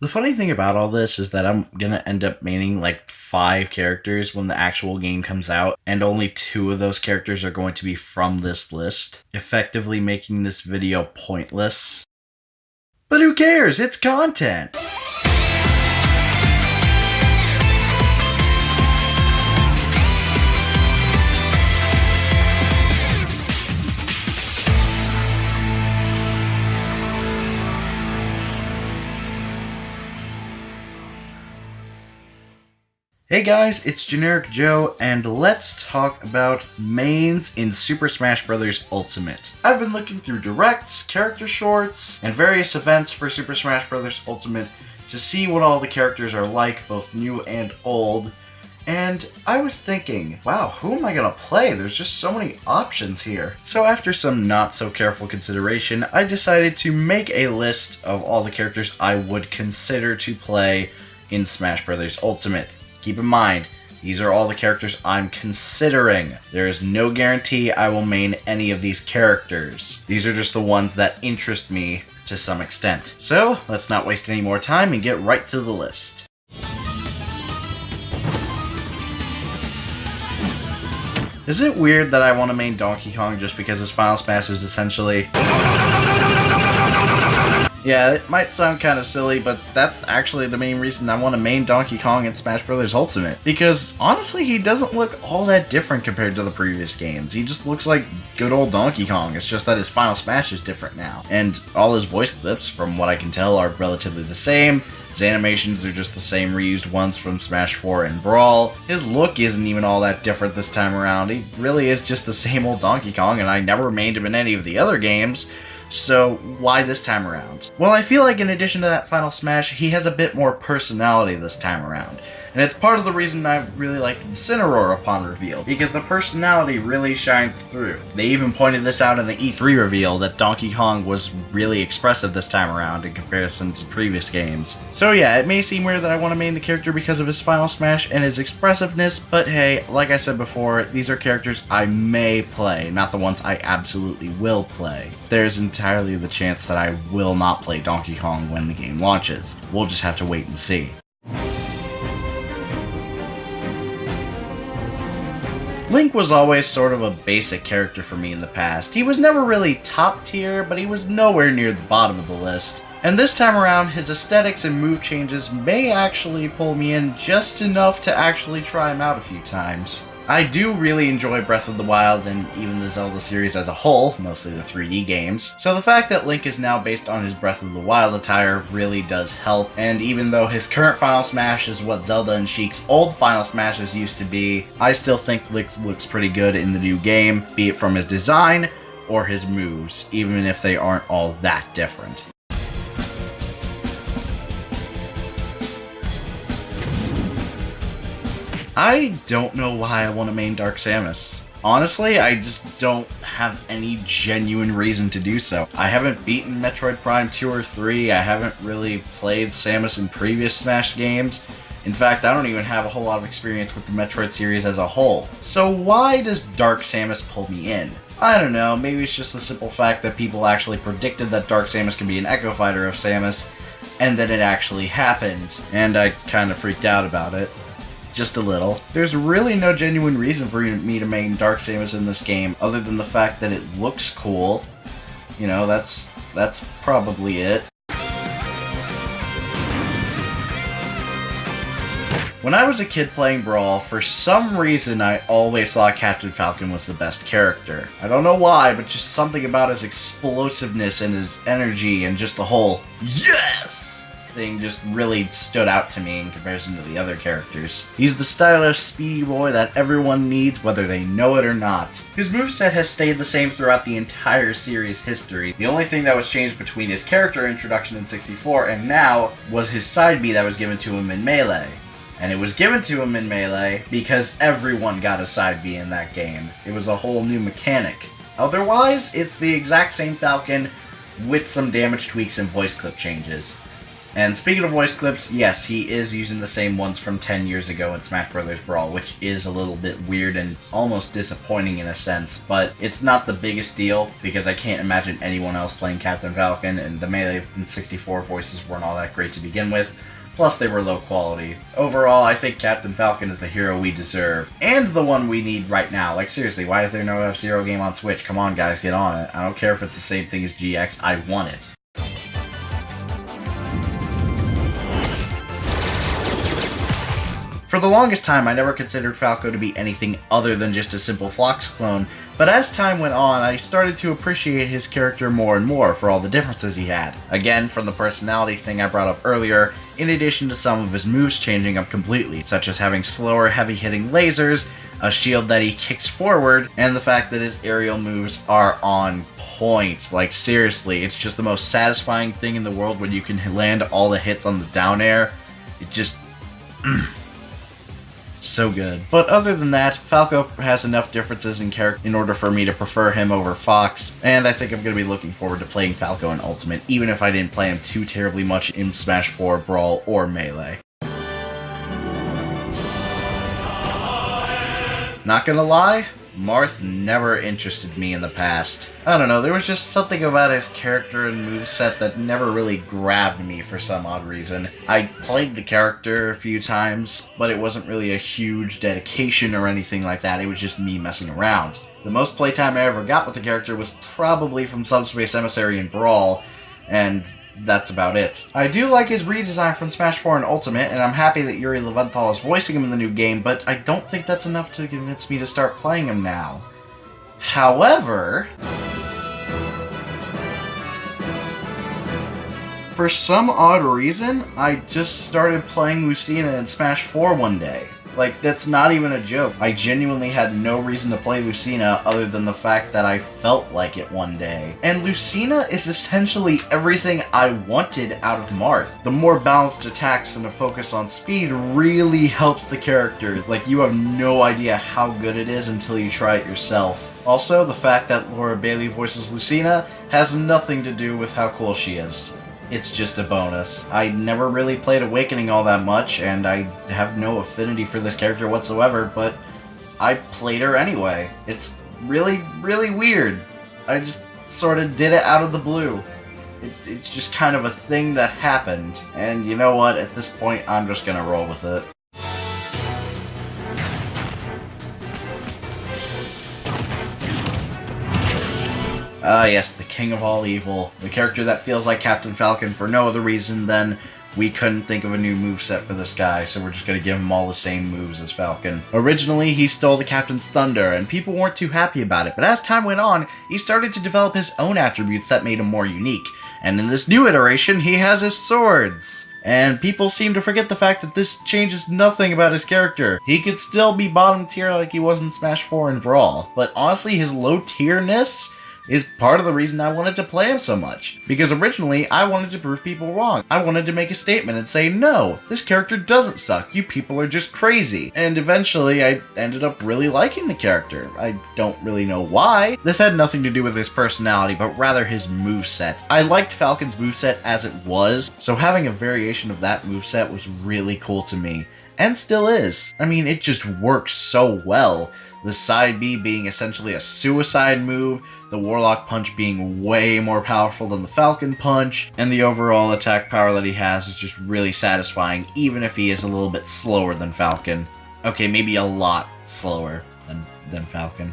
The funny thing about all this is that I'm gonna end up maining like 5 characters when the actual game comes out, and only 2 of those characters are going to be from this list, effectively making this video pointless. But who cares? It's content! Hey guys, it's Generic Joe, and let's talk about mains in Super Smash Bros. Ultimate. I've been looking through directs, character shorts, and various events for Super Smash Bros. Ultimate to see what all the characters are like, both new and old, and I was thinking, wow, who am I gonna play? There's just so many options here. So after some not so careful consideration, I decided to make a list of all the characters I would consider to play in Smash Bros. Ultimate. Keep in mind, these are all the characters I'm considering. There is no guarantee I will main any of these characters. These are just the ones that interest me to some extent. So, let's not waste any more time and get right to the list. Is it weird that I want to main Donkey Kong just because his Final Smash is essentially... Yeah, it might sound kind of silly, but that's actually the main reason I want to main Donkey Kong in Smash Bros. Ultimate. Because, honestly, he doesn't look all that different compared to the previous games. He just looks like good old Donkey Kong. It's just that his Final Smash is different now. And all his voice clips, from what I can tell, are relatively the same. His animations are just the same reused ones from Smash 4 and Brawl. His look isn't even all that different this time around. He really is just the same old Donkey Kong, and I never mained him in any of the other games. So, why this time around? Well, I feel like in addition to that Final Smash, he has a bit more personality this time around. And it's part of the reason I really liked Incineroar upon reveal, because the personality really shines through. They even pointed this out in the E3 reveal, that Donkey Kong was really expressive this time around in comparison to previous games. So yeah, it may seem weird that I want to main the character because of his Final Smash and his expressiveness, but hey, like I said before, these are characters I may play, not the ones I absolutely will play. There's entirely the chance that I will not play Donkey Kong when the game launches. We'll just have to wait and see. Link was always sort of a basic character for me in the past. He was never really top tier, but he was nowhere near the bottom of the list. And this time around, his aesthetics and move changes may actually pull me in just enough to actually try him out a few times. I do really enjoy Breath of the Wild and even the Zelda series as a whole, mostly the 3D games, so the fact that Link is now based on his Breath of the Wild attire really does help, and even though his current Final Smash is what Zelda and Sheik's old Final Smashes used to be, I still think Link looks pretty good in the new game, be it from his design or his moves, even if they aren't all that different. I don't know why I want to main Dark Samus. Honestly, I just don't have any genuine reason to do so. I haven't beaten Metroid Prime 2 or 3, I haven't really played Samus in previous Smash games. In fact, I don't even have a whole lot of experience with the Metroid series as a whole. So why does Dark Samus pull me in? I don't know, maybe it's just the simple fact that people actually predicted that Dark Samus can be an Echo Fighter of Samus, and that it actually happened, and I kind of freaked out about it. Just a little. There's really no genuine reason for me to main Dark Samus in this game, other than the fact that it looks cool. You know, that's probably it. When I was a kid playing Brawl, for some reason I always thought Captain Falcon was the best character. I don't know why, but just something about his explosiveness and his energy and just the whole YES! Thing just really stood out to me in comparison to the other characters. He's the stylish, speedy boy that everyone needs whether they know it or not. His moveset has stayed the same throughout the entire series history. The only thing that was changed between his character introduction in 64 and now was his side B that was given to him in Melee. And it was given to him in Melee because everyone got a side B in that game. It was a whole new mechanic. Otherwise, it's the exact same Falcon with some damage tweaks and voice clip changes. And speaking of voice clips, yes, he is using the same ones from 10 years ago in Smash Bros. Brawl, which is a little bit weird and almost disappointing in a sense, but it's not the biggest deal because I can't imagine anyone else playing Captain Falcon, and the Melee and 64 voices weren't all that great to begin with. Plus, they were low quality. Overall, I think Captain Falcon is the hero we deserve, and the one we need right now. Like, seriously, why is there no F-Zero game on Switch? Come on, guys, get on it. I don't care if it's the same thing as GX, I want it. For the longest time, I never considered Falco to be anything other than just a simple Phlox clone, but as time went on, I started to appreciate his character more and more for all the differences he had. Again, from the personality thing I brought up earlier, in addition to some of his moves changing up completely, such as having slower, heavy-hitting lasers, a shield that he kicks forward, and the fact that his aerial moves are on point. Like, seriously, it's just the most satisfying thing in the world when you can land all the hits on the down air. It just... so good. But other than that, Falco has enough differences in character in order for me to prefer him over Fox, and I think I'm going to be looking forward to playing Falco in Ultimate, even if I didn't play him too terribly much in Smash 4, Brawl, or Melee. Not gonna lie, Marth never interested me in the past. I don't know, there was just something about his character and moveset that never really grabbed me for some odd reason. I played the character a few times, but it wasn't really a huge dedication or anything like that, it was just me messing around. The most playtime I ever got with the character was probably from Subspace Emissary and Brawl, and that's about it. I do like his redesign from Smash 4 and Ultimate, and I'm happy that Yuri Lowenthal is voicing him in the new game, but I don't think that's enough to convince me to start playing him now. However, for some odd reason, I just started playing Lucina in Smash 4 one day. Like, that's not even a joke. I genuinely had no reason to play Lucina other than the fact that I felt like it one day. And Lucina is essentially everything I wanted out of Marth. The more balanced attacks and a focus on speed really helps the character. Like, you have no idea how good it is until you try it yourself. Also, the fact that Laura Bailey voices Lucina has nothing to do with how cool she is. It's just a bonus. I never really played Awakening all that much, and I have no affinity for this character whatsoever, but I played her anyway. It's really, really weird. I just sort of did it out of the blue. It's just kind of a thing that happened, and you know what? At this point, I'm just gonna roll with it. Ah yes, the King of All Evil. The character that feels like Captain Falcon for no other reason than we couldn't think of a new moveset for this guy, so we're just gonna give him all the same moves as Falcon. Originally, he stole the Captain's Thunder, and people weren't too happy about it, but as time went on, he started to develop his own attributes that made him more unique. And in this new iteration, he has his swords. And people seem to forget the fact that this changes nothing about his character. He could still be bottom tier like he was in Smash 4 and Brawl, but honestly, his low tierness is part of the reason I wanted to play him so much. Because originally, I wanted to prove people wrong. I wanted to make a statement and say, no, this character doesn't suck, you people are just crazy. And eventually, I ended up really liking the character. I don't really know why. This had nothing to do with his personality, but rather his moveset. I liked Falcon's moveset as it was, so having a variation of that moveset was really cool to me. And still is. I mean, it just works so well. The side B being essentially a suicide move, the Warlock Punch being way more powerful than the Falcon Punch, and the overall attack power that he has is just really satisfying, even if he is a little bit slower than Falcon. Okay, maybe a lot slower than Falcon.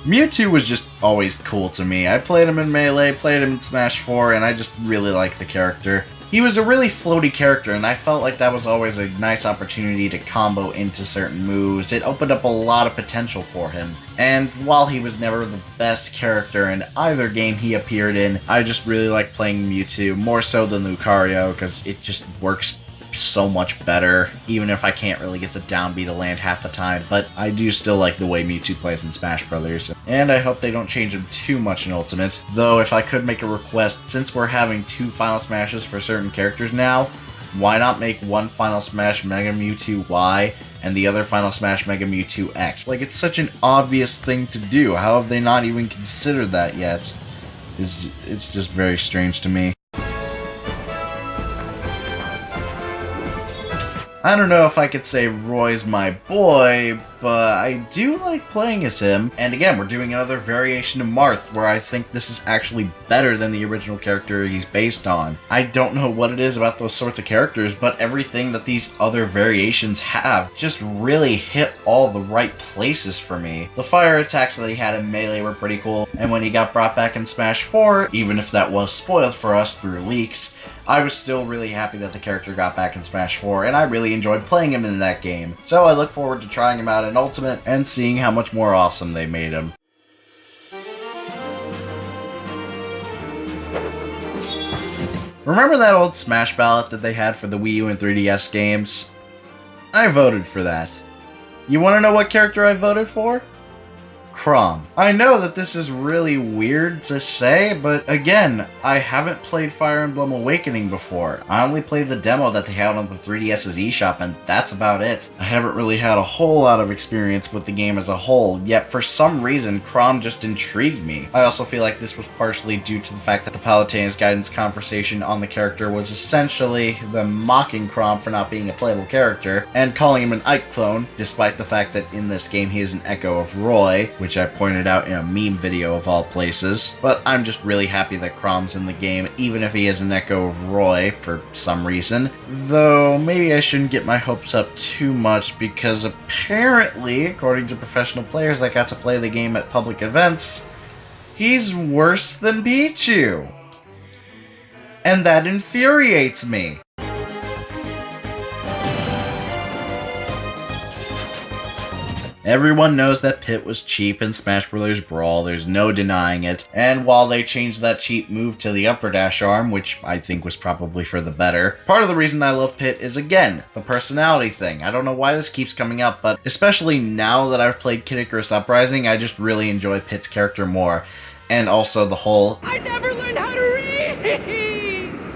Mewtwo was just always cool to me. I played him in Melee, played him in Smash 4, and I just really like the character. He was a really floaty character, and I felt like that was always a nice opportunity to combo into certain moves. It opened up a lot of potential for him. And while he was never the best character in either game he appeared in, I just really like playing Mewtwo, more so than Lucario, because it just works so much better, even if I can't really get the down B to land half the time, but I do still like the way Mewtwo plays in Smash Brothers, and I hope they don't change him too much in Ultimate. Though, if I could make a request, since we're having 2 Final Smashes for certain characters now, why not make one Final Smash Mega Mewtwo Y and the other Final Smash Mega Mewtwo X? Like, it's such an obvious thing to do. How have they not even considered that yet? it's just very strange to me. I don't know if I could say Roy's my boy, but I do like playing as him. And again, we're doing another variation of Marth, where I think this is actually better than the original character he's based on. I don't know what it is about those sorts of characters, but everything that these other variations have just really hit all the right places for me. The fire attacks that he had in Melee were pretty cool, and when he got brought back in Smash 4, even if that was spoiled for us through leaks, I was still really happy that the character got back in Smash 4, and I really enjoyed playing him in that game. So I look forward to trying him out in Ultimate and seeing how much more awesome they made him. Remember that old Smash ballot that they had for the Wii U and 3DS games? I voted for that. You want to know what character I voted for? Chrom. I know that this is really weird to say, but again, I haven't played Fire Emblem Awakening before. I only played the demo that they had on the 3DS's eShop, and that's about it. I haven't really had a whole lot of experience with the game as a whole, yet for some reason, Chrom just intrigued me. I also feel like this was partially due to the fact that the Palutena's Guidance conversation on the character was essentially them mocking Chrom for not being a playable character, and calling him an Ike clone, despite the fact that in this game he is an echo of Roy, which I pointed out in a meme video of all places. But I'm just really happy that Chrom's in the game, even if he is an echo of Roy for some reason. Though maybe I shouldn't get my hopes up too much, because apparently, according to professional players that got to play the game at public events, he's worse than Pichu. And that infuriates me. Everyone knows that Pit was cheap in Smash Bros. Brawl, there's no denying it, and while they changed that cheap move to the upper dash arm, which I think was probably for the better, part of the reason I love Pit is, again, the personality thing. I don't know why this keeps coming up, but especially now that I've played Kid Icarus Uprising, I just really enjoy Pit's character more. And also the whole "I never learned how to read"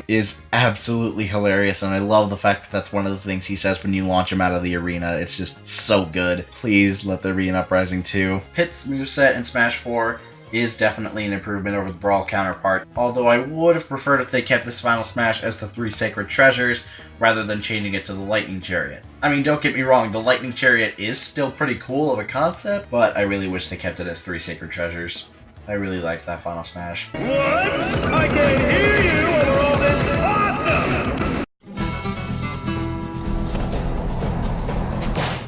is absolutely hilarious, and I love the fact that that's one of the things he says when you launch him out of the arena. It's just so good. Please let there be an Uprising 2. Pit's moveset in Smash 4 is definitely an improvement over the Brawl counterpart, although I would have preferred if they kept this Final Smash as the 3 Sacred Treasures, rather than changing it to the Lightning Chariot. I mean, don't get me wrong, the Lightning Chariot is still pretty cool of a concept, but I really wish they kept it as 3 Sacred Treasures. I really liked that Final Smash. What? I can't hear you over all this awesome!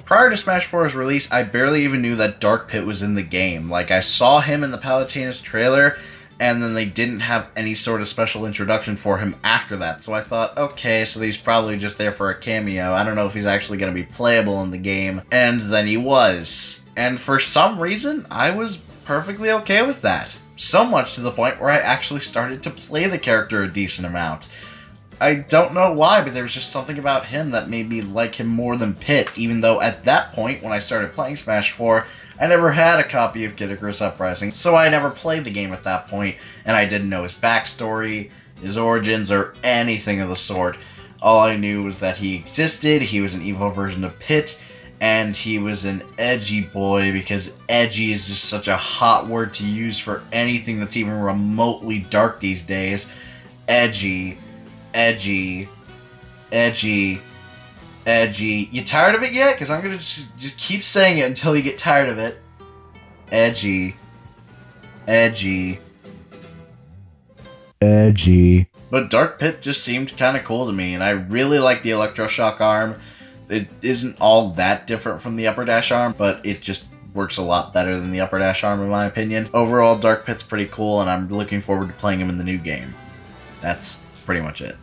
Prior to Smash 4's release, I barely even knew that Dark Pit was in the game. Like, I saw him in the Palutena's trailer, and then they didn't have any sort of special introduction for him after that. So I thought, okay, so he's probably just there for a cameo. I don't know if he's actually going to be playable in the game. And then he was. And for some reason, I was perfectly okay with that. So much to the point where I actually started to play the character a decent amount. I don't know why, but there was just something about him that made me like him more than Pit, even though at that point, when I started playing Smash 4, I never had a copy of Kid Icarus Uprising, so I never played the game at that point, and I didn't know his backstory, his origins, or anything of the sort. All I knew was that he existed, he was an evil version of Pit, and he was an edgy boy, because edgy is just such a hot word to use for anything that's even remotely dark these days. Edgy, edgy, edgy, edgy. You tired of it yet? Because I'm going to just keep saying it until you get tired of it. Edgy, edgy, edgy. But Dark Pit just seemed kind of cool to me, and I really like the Electroshock arm. It isn't all that different from the upper dash arm, but it just works a lot better than the upper dash arm in my opinion. Overall, Dark Pit's pretty cool, and I'm looking forward to playing him in the new game. That's pretty much it.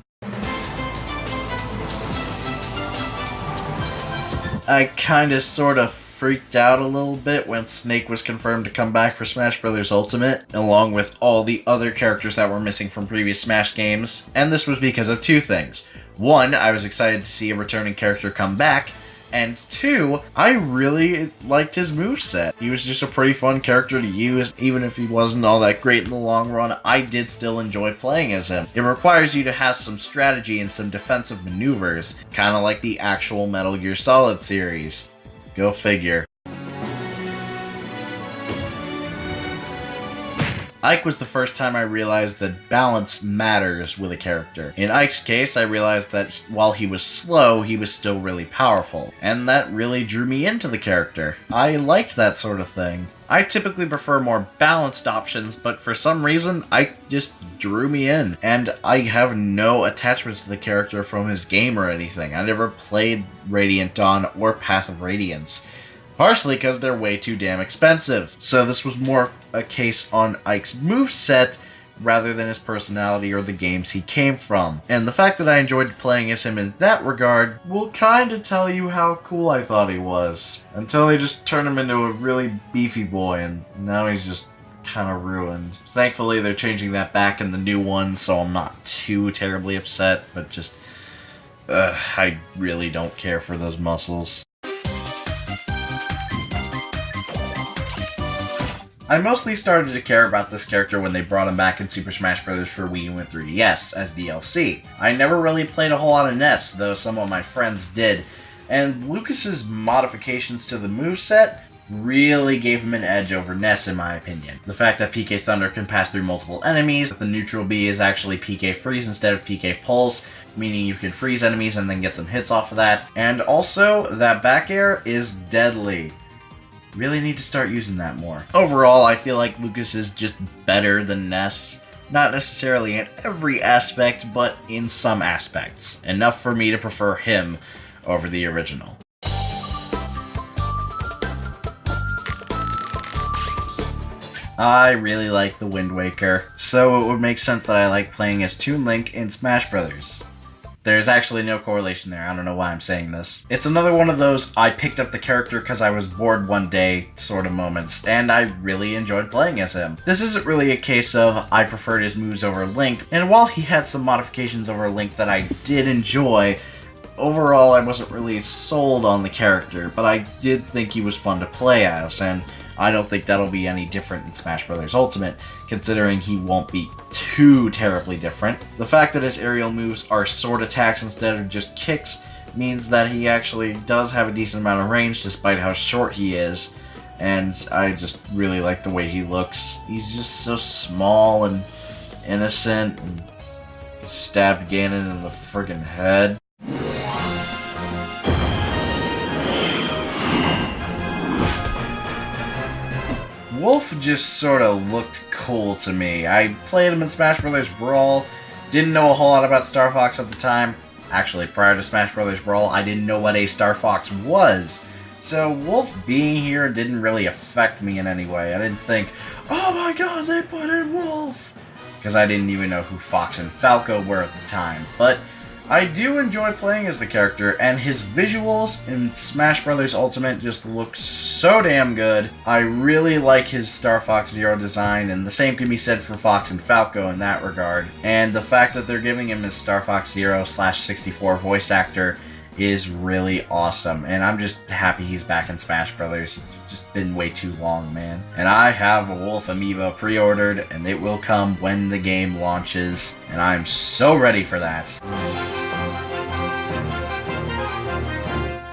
I kinda sorta freaked out a little bit when Snake was confirmed to come back for Smash Bros. Ultimate, along with all the other characters that were missing from previous Smash games, and this was because of two things. One, I was excited to see a returning character come back, and two, I really liked his moveset. He was just a pretty fun character to use, even if he wasn't all that great in the long run. I did still enjoy playing as him. It requires you to have some strategy and some defensive maneuvers, kinda like the actual Metal Gear Solid series. Go figure. Ike was the first time I realized that balance matters with a character. In Ike's case, I realized that while he was slow, he was still really powerful, and that really drew me into the character. I liked that sort of thing. I typically prefer more balanced options, but for some reason, Ike just drew me in, and I have no attachment to the character from his game or anything. I never played Radiant Dawn or Path of Radiance. Partially because they're way too damn expensive. So this was more a case on Ike's moveset rather than his personality or the games he came from. And the fact that I enjoyed playing as him in that regard will kinda tell you how cool I thought he was. Until they just turned him into a really beefy boy, and now he's just kinda ruined. Thankfully they're changing that back in the new one, so I'm not too terribly upset, but just... I really don't care for those muscles. I mostly started to care about this character when they brought him back in Super Smash Bros. For Wii U and 3DS as DLC. I never really played a whole lot of Ness, though some of my friends did, and Lucas's modifications to the moveset really gave him an edge over Ness in my opinion. The fact that PK Thunder can pass through multiple enemies, that the neutral B is actually PK Freeze instead of PK Pulse, meaning you can freeze enemies and then get some hits off of that, and also that back air is deadly. Really need to start using that more. Overall, I feel like Lucas is just better than Ness. Not necessarily in every aspect, but in some aspects. Enough for me to prefer him over the original. I really like the Wind Waker, so it would make sense that I like playing as Toon Link in Smash Bros. There's actually no correlation there, I don't know why I'm saying this. It's another one of those I picked up the character because I was bored one day sort of moments, and I really enjoyed playing as him. This isn't really a case of I preferred his moves over Link, and while he had some modifications over Link that I did enjoy, overall I wasn't really sold on the character, but I did think he was fun to play as, and I don't think that'll be any different in Smash Bros. Ultimate, considering he won't be too terribly different. The fact that his aerial moves are sword attacks instead of just kicks means that he actually does have a decent amount of range despite how short he is, and I just really like the way he looks. He's just so small and innocent, and he stabbed Ganon in the friggin' head. Wolf just sorta looked cool to me. I played him in Smash Bros. Brawl, didn't know a whole lot about Star Fox at the time. Actually, prior to Smash Bros. Brawl, I didn't know what a Star Fox was. So Wolf being here didn't really affect me in any way. I didn't think, oh my god, they put in Wolf! Because I didn't even know who Fox and Falco were at the time. But I do enjoy playing as the character, and his visuals in Smash Bros. Ultimate just look so damn good. I really like his Star Fox Zero design, and the same can be said for Fox and Falco in that regard. And the fact that they're giving him his Star Fox Zero /64 voice actor is really awesome, and I'm just happy he's back in Smash Bros. It's just been way too long, man. And I have a Wolf amiibo pre-ordered, and it will come when the game launches, and I'm so ready for that.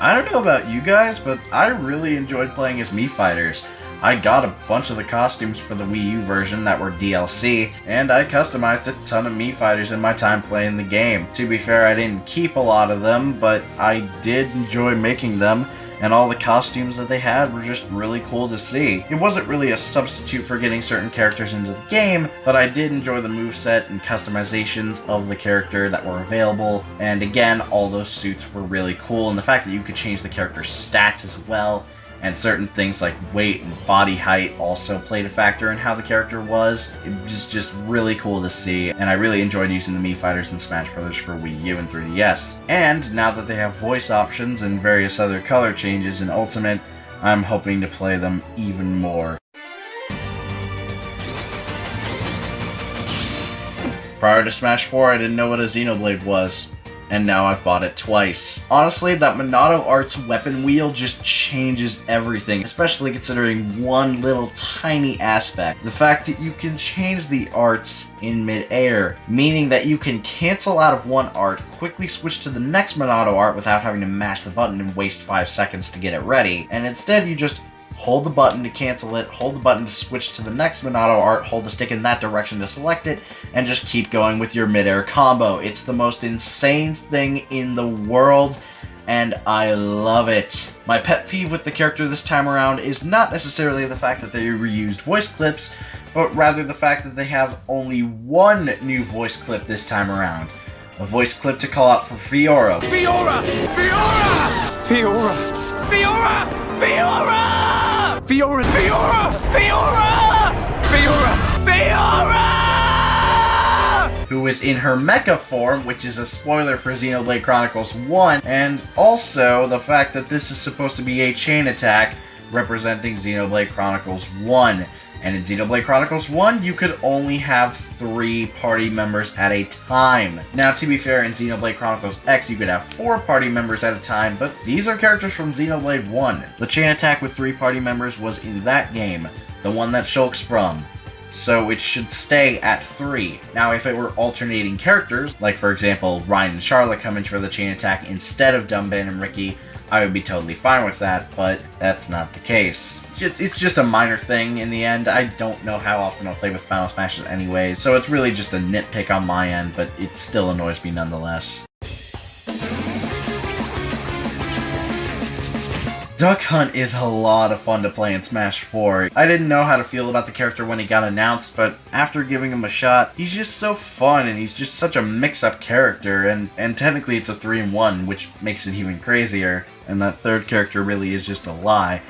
I don't know about you guys, but I really enjoyed playing as Mii Fighters. I got a bunch of the costumes for the Wii U version that were DLC, and I customized a ton of Mii Fighters in my time playing the game. To be fair, I didn't keep a lot of them, but I did enjoy making them, and all the costumes that they had were just really cool to see. It wasn't really a substitute for getting certain characters into the game, but I did enjoy the moveset and customizations of the character that were available, and again, all those suits were really cool, and the fact that you could change the character's stats as well, and certain things like weight and body height also played a factor in how the character was. It was just really cool to see, and I really enjoyed using the Mii Fighters in Smash Bros. For Wii U and 3DS. And now that they have voice options and various other color changes in Ultimate, I'm hoping to play them even more. Prior to Smash 4, I didn't know what a Xenoblade was, and now I've bought it twice. Honestly, that Monado Arts weapon wheel just changes everything, especially considering one little tiny aspect. The fact that you can change the arts in mid-air, meaning that you can cancel out of one art, quickly switch to the next Monado art without having to mash the button and waste 5 seconds to get it ready, and instead you just hold the button to cancel it, hold the button to switch to the next Monado art, hold the stick in that direction to select it, and just keep going with your midair combo. It's the most insane thing in the world, and I love it. My pet peeve with the character this time around is not necessarily the fact that they reused voice clips, but rather the fact that they have only one new voice clip this time around. A voice clip to call out for Fiora. Fiora! Fiora! Fiora! Fiora! Fiora! Fiora! Fiora! Fiora! Fiora! Fiora! Who is in her mecha form, which is a spoiler for Xenoblade Chronicles 1, and also the fact that this is supposed to be a chain attack representing Xenoblade Chronicles 1. And in Xenoblade Chronicles 1, you could only have 3 party members at a time. Now, to be fair, in Xenoblade Chronicles X, you could have 4 party members at a time, but these are characters from Xenoblade 1. The chain attack with 3 party members was in that game, the one that Shulk's from. So it should stay at 3. Now, if it were alternating characters, like for example, Ryan and Charlotte coming for the chain attack instead of Dumban and Ricky, I would be totally fine with that, but that's not the case. It's just a minor thing in the end. I don't know how often I'll play with Final Smashes anyways, so it's really just a nitpick on my end, but it still annoys me nonetheless. Duck Hunt is a lot of fun to play in Smash 4. I didn't know how to feel about the character when he got announced, but after giving him a shot, he's just so fun and he's just such a mix-up character, and technically it's a 3-in-1, which makes it even crazier, and that third character really is just a lie.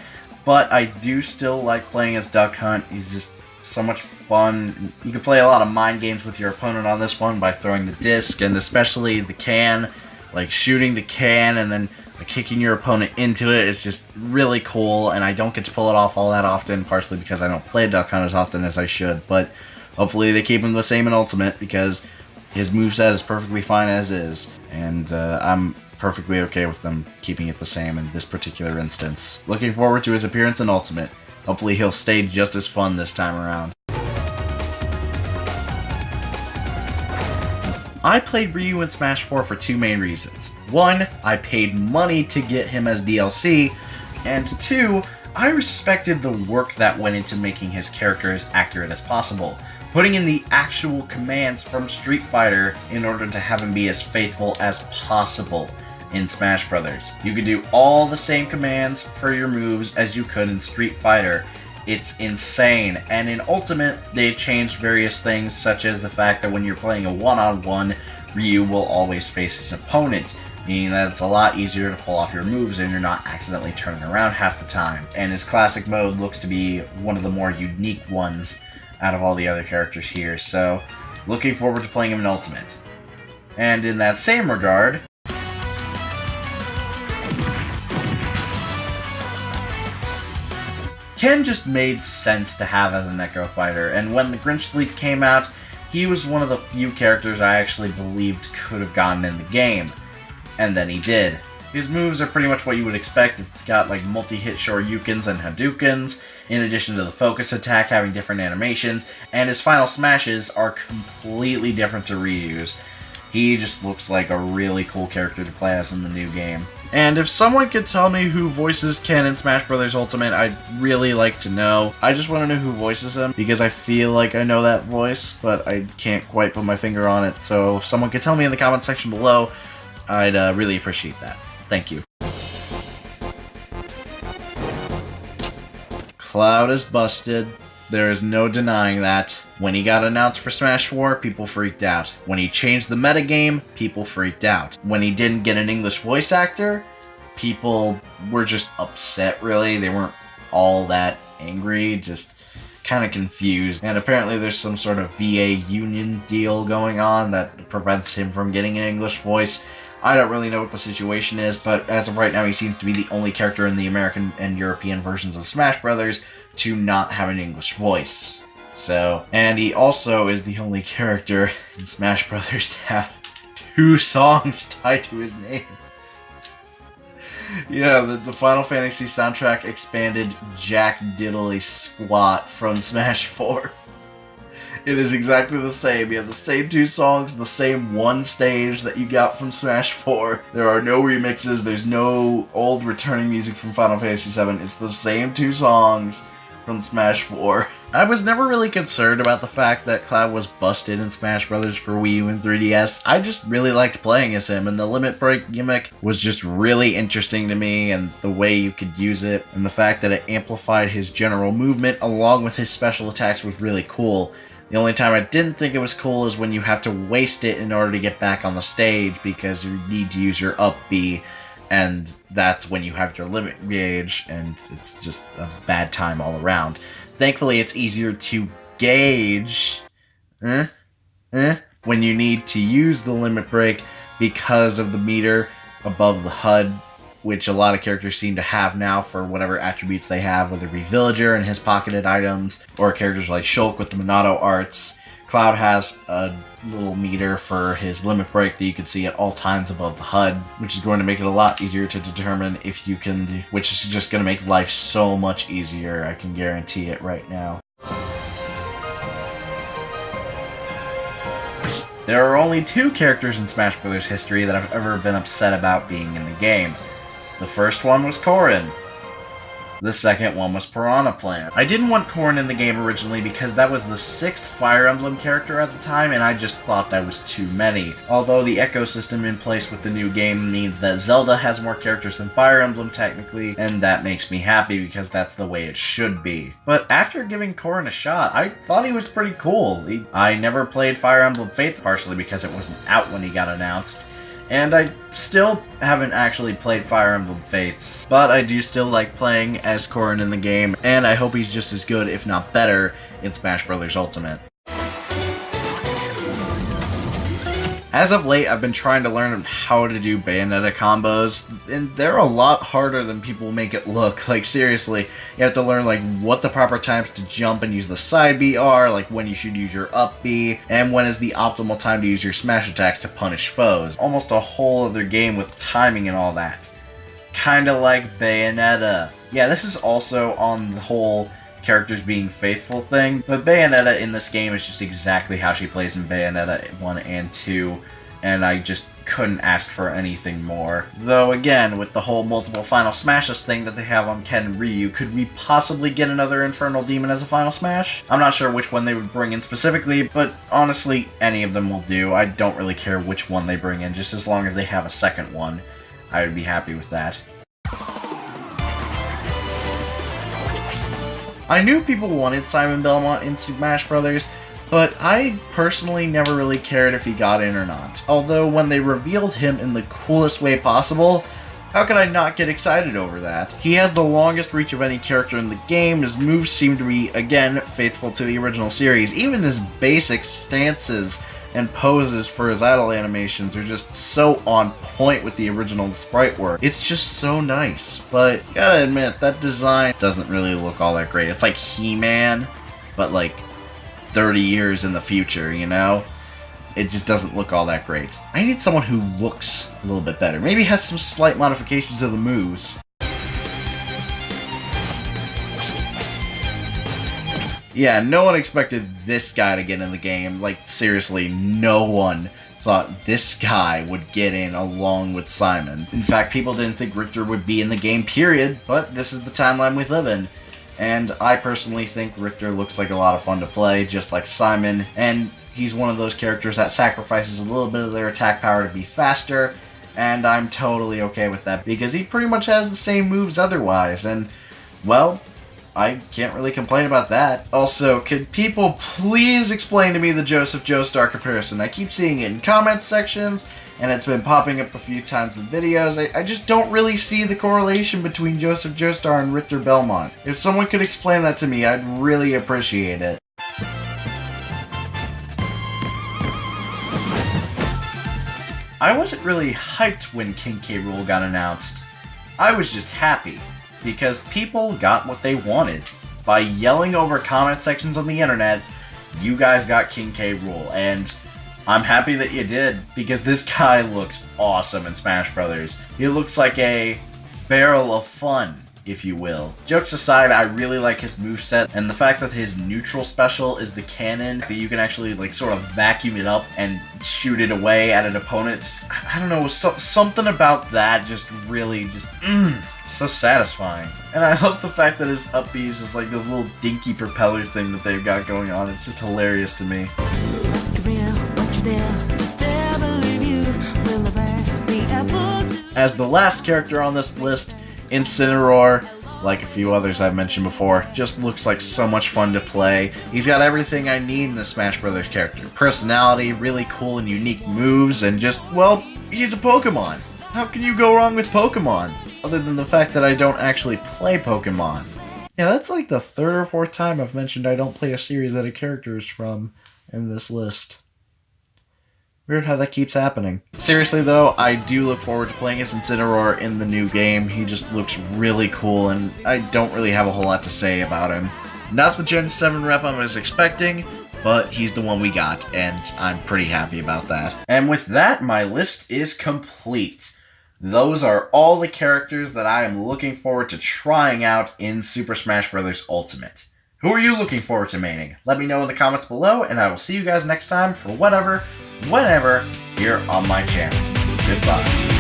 But I do still like playing as Duck Hunt. He's just so much fun. You can play a lot of mind games with your opponent on this one by throwing the disc, and especially the can, like shooting the can and then kicking your opponent into it. It's just really cool, and I don't get to pull it off all that often, partially because I don't play Duck Hunt as often as I should, but hopefully they keep him the same in Ultimate, because his moveset is perfectly fine as is, and I'm perfectly okay with them keeping it the same in this particular instance. Looking forward to his appearance in Ultimate. Hopefully he'll stay just as fun this time around. I played Ryu in Smash 4 for 2 main reasons. 1, I paid money to get him as DLC, and 2, I respected the work that went into making his character as accurate as possible, putting in the actual commands from Street Fighter in order to have him be as faithful as possible in Smash Bros. You could do all the same commands for your moves as you could in Street Fighter. It's insane, and in Ultimate, they've changed various things, such as the fact that when you're playing a one-on-one, Ryu will always face his opponent, meaning that it's a lot easier to pull off your moves and you're not accidentally turning around half the time. And his classic mode looks to be one of the more unique ones out of all the other characters here, so looking forward to playing him in Ultimate. And in that same regard, Ken just made sense to have as a Necro fighter, and when the Grinch Leap came out, he was one of the few characters I actually believed could have gotten in the game. And then he did. His moves are pretty much what you would expect. It's got like multi-hit Shoryukens and Hadoukens, in addition to the focus attack having different animations, and his final smashes are completely different to Ryu's. He just looks like a really cool character to play as in the new game. And if someone could tell me who voices Ken in Smash Bros. Ultimate, I'd really like to know. I just want to know who voices him, because I feel like I know that voice, but I can't quite put my finger on it. So if someone could tell me in the comment section below, I'd really appreciate that. Thank you. Cloud is busted. There is no denying that. When he got announced for Smash 4, people freaked out. When he changed the metagame, people freaked out. When he didn't get an English voice actor, people were just upset, really. They weren't all that angry, just kind of confused. And apparently there's some sort of VA union deal going on that prevents him from getting an English voice. I don't really know what the situation is, but as of right now, he seems to be the only character in the American and European versions of Smash Brothers to not have an English voice. So, and he also is the only character in Smash Brothers to have 2 songs tied to his name. Yeah, the Final Fantasy soundtrack expanded Jack Diddley Squat from Smash 4. It is exactly the same. You have the same 2 songs, the same 1 stage that you got from Smash 4. There are no remixes, there's no old returning music from Final Fantasy VII. It's the same 2 songs from Smash 4. I was never really concerned about the fact that Cloud was busted in Smash Bros. For Wii U and 3DS. I just really liked playing as him, and the Limit Break gimmick was just really interesting to me, and the way you could use it, and the fact that it amplified his general movement along with his special attacks was really cool. The only time I didn't think it was cool is when you have to waste it in order to get back on the stage because you need to use your up B, and that's when you have your limit gauge, and it's just a bad time all around. Thankfully, it's easier to gauge when you need to use the limit break because of the meter above the HUD, which a lot of characters seem to have now for whatever attributes they have, whether it be Villager and his pocketed items, or characters like Shulk with the Monado arts. Cloud has a little meter for his limit break that you can see at all times above the HUD, which is going to make it a lot easier to determine if you can, which is just going to make life so much easier, I can guarantee it right now. There are only 2 characters in Smash Bros. History that I've ever been upset about being in the game. The first one was Corrin. The second one was Piranha Plant. I didn't want Corrin in the game originally because that was the 6th Fire Emblem character at the time, and I just thought that was too many. Although the ecosystem in place with the new game means that Zelda has more characters than Fire Emblem technically, and that makes me happy because that's the way it should be. But after giving Corrin a shot, I thought he was pretty cool. I never played Fire Emblem Fates, partially because it wasn't out when he got announced. And I still haven't actually played Fire Emblem Fates, but I do still like playing as Corrin in the game, and I hope he's just as good, if not better, in Smash Bros. Ultimate. As of late, I've been trying to learn how to do Bayonetta combos, and they're a lot harder than people make it look. Like, seriously, you have to learn, like, what the proper times to jump and use the side B are, like, when you should use your up B, and when is the optimal time to use your smash attacks to punish foes. Almost a whole other game with timing and all that. Kinda like Bayonetta. Yeah, this is also on the whole characters being faithful thing, but Bayonetta in this game is just exactly how she plays in Bayonetta 1 and 2, and I just couldn't ask for anything more. Though again, with the whole multiple Final Smashes thing that they have on Ken and Ryu, could we possibly get another Infernal Demon as a Final Smash? I'm not sure which one they would bring in specifically, but honestly, any of them will do. I don't really care which one they bring in, just as long as they have a second one. I would be happy with that. I knew people wanted Simon Belmont in Smash Bros., but I personally never really cared if he got in or not. Although when they revealed him in the coolest way possible, how could I not get excited over that? He has the longest reach of any character in the game, his moves seem to be, again, faithful to the original series. Even his basic stances and poses for his idle animations are just so on point with the original sprite work. It's just so nice, but gotta admit, that design doesn't really look all that great. It's like He-Man, but like 30 years in the future, you know? It just doesn't look all that great. I need someone who looks a little bit better. Maybe has some slight modifications of the moves. Yeah, no one expected this guy to get in the game. Like, seriously, no one thought this guy would get in along with Simon. In fact, people didn't think Richter would be in the game, period, but this is the timeline we live in. And I personally think Richter looks like a lot of fun to play, just like Simon, and he's one of those characters that sacrifices a little bit of their attack power to be faster, and I'm totally okay with that, because he pretty much has the same moves otherwise, and, well, I can't really complain about that. Also, could people please explain to me the Joseph Joestar comparison? I keep seeing it in comment sections, and it's been popping up a few times in videos. I just don't really see the correlation between Joseph Joestar and Richter Belmont. If someone could explain that to me, I'd really appreciate it. I wasn't really hyped when King K. Rool got announced. I was just happy, because people got what they wanted. By yelling over comment sections on the internet, you guys got King K. Rool, and I'm happy that you did, because this guy looks awesome in Smash Bros. He looks like a barrel of fun. if you will. Jokes aside, I really like his moveset, and the fact that his neutral special is the cannon, that you can actually like sort of vacuum it up and shoot it away at an opponent. I don't know, something about that just really it's so satisfying. And I love the fact that his up B is just like this little dinky propeller thing that they've got going on. It's just hilarious to me. As the last character on this list, Incineroar, like a few others I've mentioned before, just looks like so much fun to play. He's got everything I need in a Smash Brothers character. Personality, really cool and unique moves, and just, well, he's a Pokemon. How can you go wrong with Pokemon? Other than the fact that I don't actually play Pokemon. Yeah, that's like the third or fourth time I've mentioned I don't play a series that a character is from in this list. Weird how that keeps happening. Seriously though, I do look forward to playing as Incineroar in the new game. He just looks really cool, and I don't really have a whole lot to say about him. Not the Gen 7 rep I was expecting, but he's the one we got, and I'm pretty happy about that. And with that, my list is complete. Those are all the characters that I am looking forward to trying out in Super Smash Bros. Ultimate. Who are you looking forward to maining? Let me know in the comments below, and I will see you guys next time for whatever, whenever, here on my channel. Goodbye.